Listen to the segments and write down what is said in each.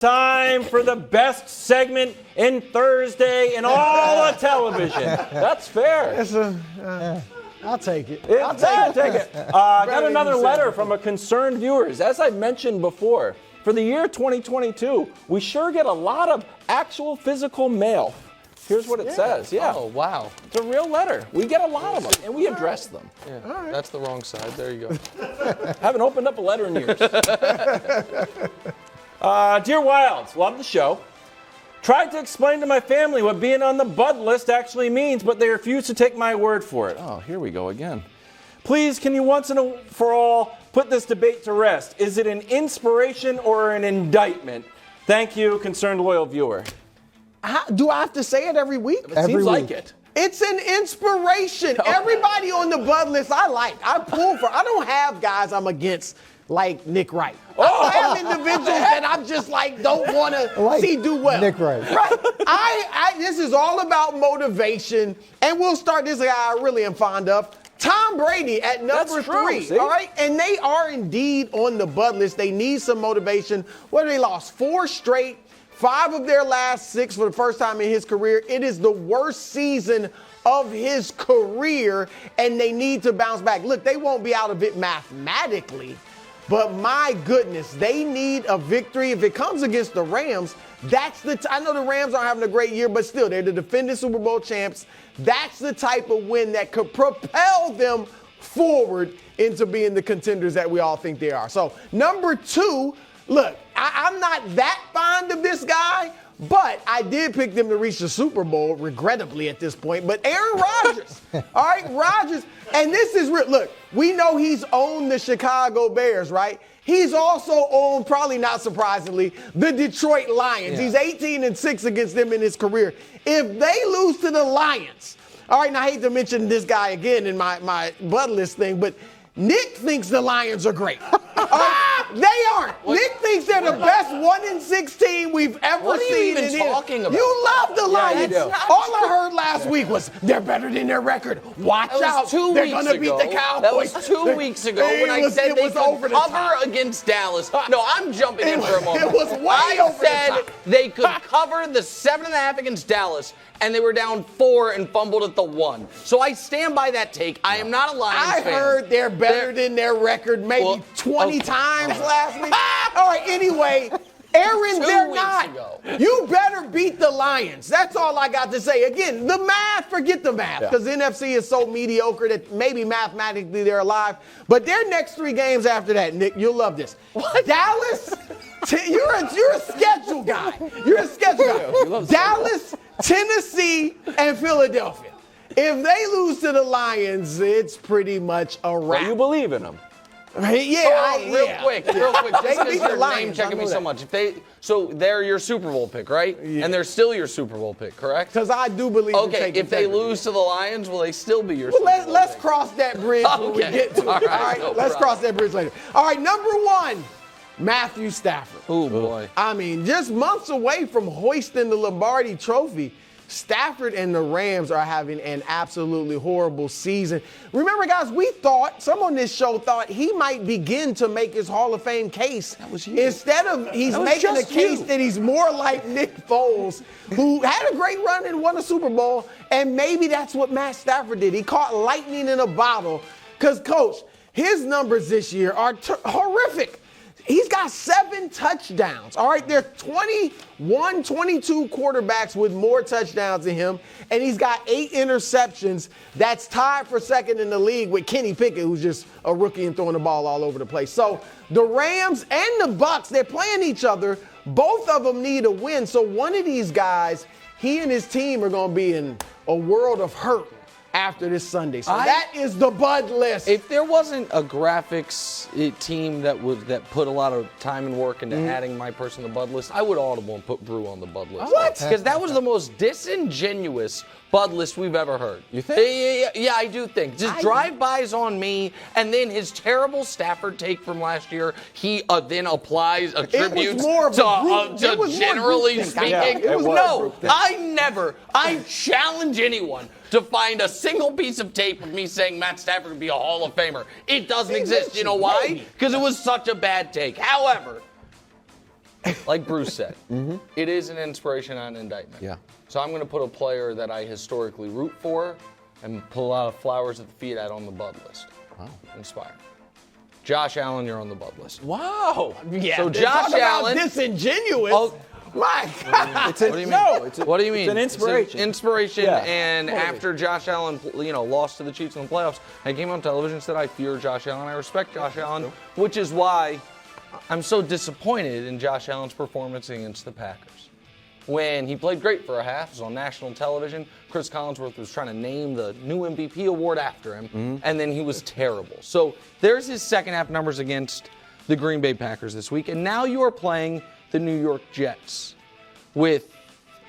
Time for the best segment in Thursday in all of television. That's fair. I'll take it. I'll take it. Got another letter from a concerned viewer. As I mentioned before, for the year 2022, we sure get a lot of actual physical mail. Here's what it says. Yeah. Oh, wow. It's a real letter. We get a lot of them, and we address them. Yeah. That's the wrong side. There you go. Haven't opened up a letter in years. Dear Wilds, love the show. Tried to explain to my family what being on the Bud list actually means, but they refuse to take my word for it. Oh, here we go again. Please, can you once and for all put this debate to rest? Is it an inspiration or an indictment? Thank you, concerned loyal viewer. Do I have to say it every week? It seems like it. It's an inspiration. Everybody on the Bud list I like. I pull for. I don't have guys I'm against like Nick Wright. I have individuals that I'm just like don't want to see do well. Nick Wright. Right. This is all about motivation, and we'll start this guy I really am fond of. Tom Brady at number 3, see? all right? And they are indeed on the Bud list. They need some motivation. What they lost? 4 straight, 5 of their last 6 for the first time in his career. It is the worst season of his career, and they need to bounce back. Look, they won't be out of it mathematically, but my goodness, they need a victory. If it comes against the Rams, that's I know the Rams aren't having a great year, but still, they're the defending Super Bowl champs. That's the type of win that could propel them forward into being the contenders that we all think they are. So, number 2, look, I'm not that fond of this guy, but I did pick them to reach the Super Bowl, regrettably at this point. But Aaron Rodgers, all right, Rodgers, and this is real. Look, we know he's owned the Chicago Bears, right? He's also owned, probably not surprisingly, the Detroit Lions. He's 18-6 against them in his career. If they lose to the Lions, all right, and I hate to mention this guy again in my Bud list thing, but Nick thinks the Lions are great. They aren't. Nick thinks they're the best 1-6 team we've ever seen. What are you even talking about? You love the Lions. you do. All I heard last week was they're better than their record. Watch out. They're going to beat the Cowboys. That was 2 weeks ago when I said they could cover against Dallas. No, I'm jumping in for a moment. It was way over the I said they could cover the 7.5 against Dallas, and they were down 4 and fumbled at the 1. So I stand by that take. I am not a Lions fan. I heard they're better than their record maybe 20 times last week. All right, anyway, Aaron, they're not. You better beat the Lions. That's all I got to say. Again, the math, forget the math, because NFC is so mediocre that maybe mathematically they're alive. But their next 3 games after that, Nick, you'll love this. What? Dallas, you're a schedule guy. You're a schedule guy. Dallas, Tennessee, and Philadelphia. If they lose to the Lions, it's pretty much a wrap. Well, you believe in them. Real quick, just because beat the you're Lions, name checking I me know so that. much. So they're your Super Bowl pick, right? Yeah. And they're still your Super Bowl pick, correct? Because I do believe in Okay, taking if they integrity. lose to the Lions, will they still be your Well, Super Bowl let's pick? cross that bridge when we Okay. get to it. All right, All right, no let's problem. cross that bridge later. All right, number 1, Matthew Stafford. Oh, boy. I mean, just months away from hoisting the Lombardi Trophy, Stafford and the Rams are having an absolutely horrible season. Remember, guys, some on this show thought he might begin to make his Hall of Fame case. That was you. Instead of he's making a case that he's more like Nick Foles, who had a great run and won a Super Bowl, and maybe that's what Matt Stafford did. He caught lightning in a bottle because, Coach, his numbers this year are horrific. He's got 7 touchdowns. All right, there are 21, 22 quarterbacks with more touchdowns than him, and he's got 8 interceptions. That's tied for second in the league with Kenny Pickett, who's just a rookie and throwing the ball all over the place. So the Rams and the Bucs, they're playing each other. Both of them need a win. So one of these guys, he and his team are going to be in a world of hurt after this Sunday. So that is the Bud list. If there wasn't a graphics team that put a lot of time and work into adding my person to the Bud list, I would audible and put Brew on the Bud list. What? Because that was the most disingenuous Bud list we've ever heard. You think? Yeah, I do think. Just drive-bys on me, and then his terrible Stafford take from last year, he then attributes more of a group- to it was more generally group think. speaking. Yeah, it was more No, group think. I challenge anyone to find a single piece of tape of me saying Matt Stafford would be a Hall of Famer. It doesn't exist. You know why? Because it was such a bad take. However, like Bruce said, it is an inspiration, not an indictment. Yeah. So I'm going to put a player that I historically root for and put a lot of flowers at the feet at on the Bud list. Wow. Inspire. Josh Allen, you're on the Bud list. Wow. Yeah. So Josh Allen. Disingenuous. Oh, My God. What do you mean? No, what do you mean? It's an inspiration. It's an inspiration, Yeah. and after Josh Allen, lost to the Chiefs in the playoffs, I came on television and said I fear Josh Allen. I respect Josh Allen, which is why I'm so disappointed in Josh Allen's performance against the Packers. When he played great for a half, it was on national television. Chris Collinsworth was trying to name the new MVP award after him, and then he was terrible. So there's his second half numbers against the Green Bay Packers this week, and now you are playing the New York Jets with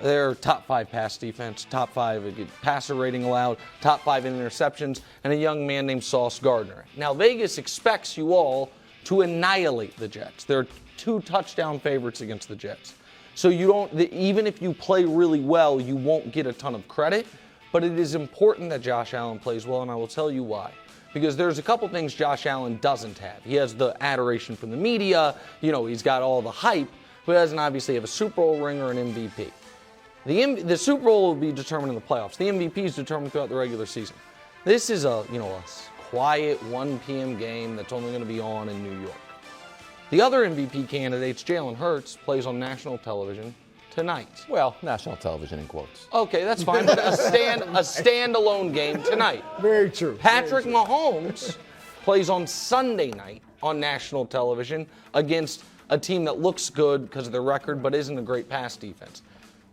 their top 5 pass defense, top 5 passer rating allowed, top 5 in interceptions, and a young man named Sauce Gardner. Now Vegas expects you all to annihilate the Jets. They're 2 touchdown favorites against the Jets. So you don't, even if you play really well, you won't get a ton of credit. But it is important that Josh Allen plays well, and I will tell you why. Because there's a couple things Josh Allen doesn't have. He has the adoration from the media. He's got all the hype, but he doesn't obviously have a Super Bowl ring or an MVP. The Super Bowl will be determined in the playoffs. The MVP is determined throughout the regular season. This is a quiet 1 p.m. game that's only going to be on in New York. The other MVP candidates, Jalen Hurts, plays on national television tonight. Well, national television in quotes. Okay, that's fine, but a standalone game tonight. Very true. Patrick Mahomes plays on Sunday night on national television against a team that looks good because of their record but isn't a great pass defense.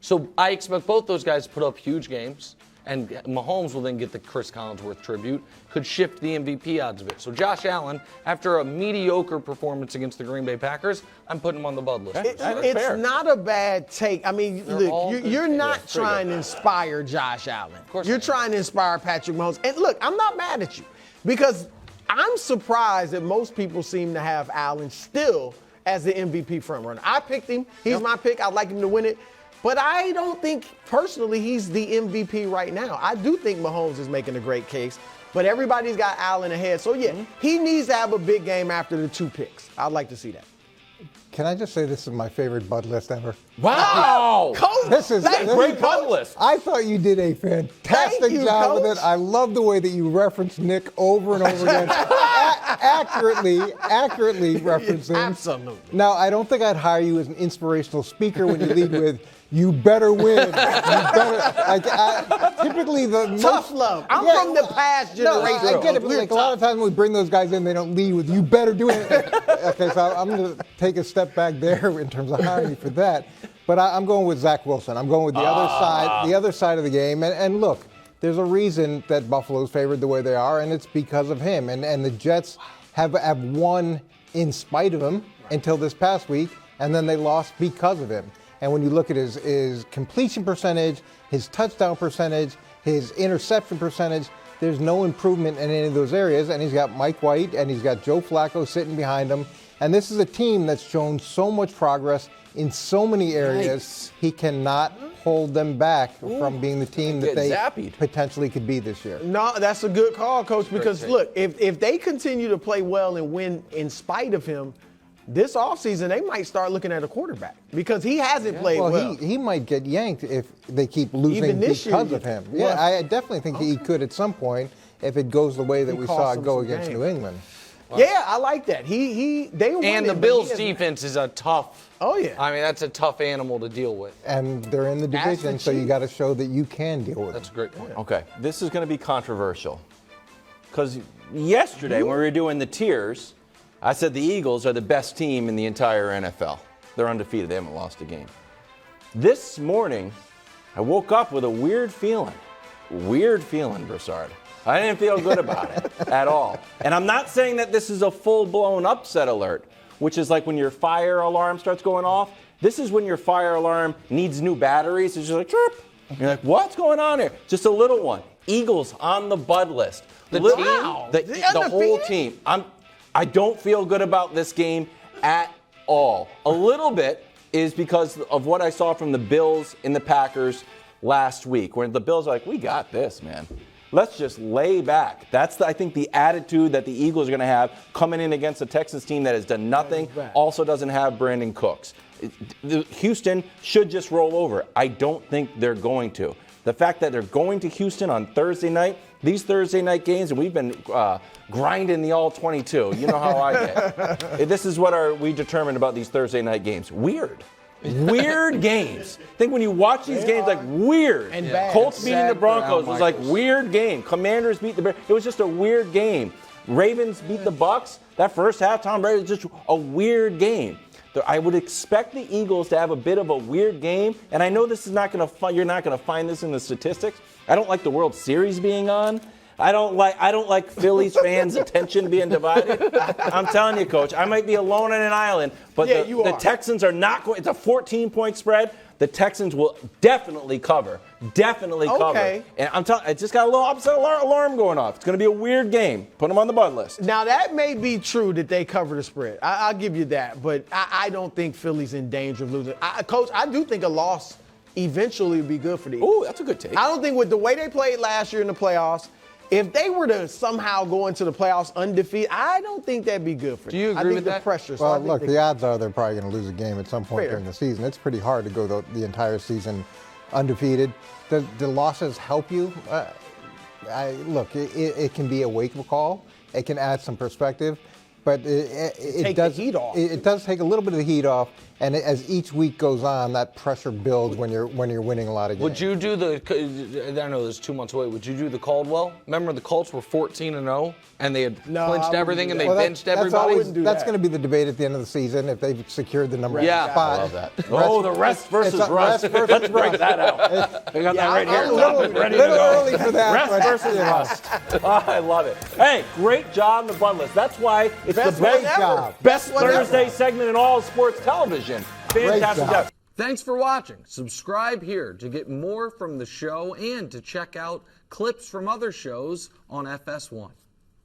So I expect both those guys to put up huge games, and Mahomes will then get the Chris Collinsworth tribute, could shift the MVP odds a bit. So Josh Allen, after a mediocre performance against the Green Bay Packers, I'm putting him on the Bud list. It's not a bad take. I mean, look, you're not trying to inspire Josh Allen. Of course you're trying to inspire Patrick Mahomes. And look, I'm not mad at you because I'm surprised that most people seem to have Allen still as the MVP frontrunner. I picked him. He's my pick. I'd like him to win it. But I don't think, personally, he's the MVP right now. I do think Mahomes is making a great case, but everybody's got Allen ahead. So, he needs to have a big game after the 2 picks. I'd like to see that. Can I just say this is my favorite Bud list ever? Wow! Coach, This is a great Bud list. I thought you did a fantastic job with it. I love the way that you referenced Nick over and over again. accurately referenced him. Absolutely. Now, I don't think I'd hire you as an inspirational speaker when you lead with, "You better win." Typically, the Tough love. I'm from the past generation. No, I get it, but a lot of times when we bring those guys in, they don't lead with, "You better do it." Okay, so I'm going to take a step back there in terms of hiring you for that. But I'm going with Zach Wilson. I'm going with the other side of the game. And look, there's a reason that Buffalo's favored the way they are, and it's because of him. And the Jets have won in spite of him until this past week, and then they lost because of him. And when you look at his completion percentage, his touchdown percentage, his interception percentage, there's no improvement in any of those areas. And he's got Mike White and he's got Joe Flacco sitting behind him. And this is a team that's shown so much progress in so many areas. Yikes. He cannot hold them back from being the team that they zapped. potentially could be this year. No, that's a good call, Coach, because look, if they continue to play well and win in spite of him, this offseason they might start looking at a quarterback because he hasn't played well. He might get yanked if they keep losing Even this because year, of him. Yeah, I definitely think he could at some point if it goes the way that we saw it go against New England. Wow. Yeah, I like that. They won. And the Bills' defense is a tough. Oh yeah. I mean, that's a tough animal to deal with. And they're in the division, so you got to show that you can deal with it. That's a great point. Okay, this is going to be controversial because yesterday when we were doing the tiers, I said the Eagles are the best team in the entire NFL. They're undefeated. They haven't lost a game. This morning, I woke up with a weird feeling. Broussard. I didn't feel good about it at all. And I'm not saying that this is a full-blown upset alert, which is like when your fire alarm starts going off. This is when your fire alarm needs new batteries. It's just like, chirp. You're like, what's going on here? Just a little one. Eagles on the Bud list. The whole team. I don't feel good about this game at all. A little bit is because of what I saw from the Bills and the Packers last week, where the Bills are like, we got this, man. let's just lay back. That's, I think, the attitude that the Eagles are going to have coming in against a Texans team that has done nothing, also doesn't have Brandon Cooks. Houston should just roll over. I don't think they're going to. The fact that they're going to Houston on Thursday night, these Thursday night games, and we've been grinding the all 22. You know how I get. This is what we determined about these Thursday night games. Weird games. I think when you watch these games, like weird. And bad. Colts beating the Broncos was like weird game. Commanders beat the Bears. It was just a weird game. Ravens beat the Bucks. That first half, Tom Brady was just a weird game. I would expect the Eagles to have a bit of a weird game, and I know this is not going to. You're not going to find this in the statistics. I don't like the World Series being on. I don't like Phillies fans' attention being divided. I'm telling you, Coach, I might be alone on an island, but the Texans are not going. It's a 14-point spread. The Texans will definitely cover. Cover. And I'm telling you, it just got a little upset alarm going off. It's going to be a weird game. Put them on the bud list. Now, that may be true that they cover the spread. I'll give you that. But I don't think Philly's in danger of losing. Coach, I do think a loss eventually would be good for the Eagles. Ooh, that's a good take. I don't think with the way they played last year in the playoffs, if they were to somehow go into the playoffs undefeated, I don't think that'd be good for them. Do you agree with that? I think the pressure. Well, look, the odds are they're probably going to lose a game at some point during the season. It's pretty hard to go the entire season undefeated. The losses help you? Look, it can be a wake-up call. It can add some perspective. But it does the heat off. It does take a little bit of the heat off, and as each week goes on, that pressure builds when you're winning a lot of games. Would you do I know this is 2 months away. Would you do the Caldwell? Remember the Colts were 14-0, and they had clinched everything, and they benched everybody. That's going to be the debate at the end of the season if they've secured the number one spot. I love that. The rest versus rust. Let's break that out. We got that right here. Ready to go. Early for that. Rest versus rust. Oh, I love it. Hey, great job on the bud list. That's why it's the best Thursday segment in all sports television. Fantastic job. Thanks for watching. Subscribe here to get more from the show and to check out clips from other shows on FS1.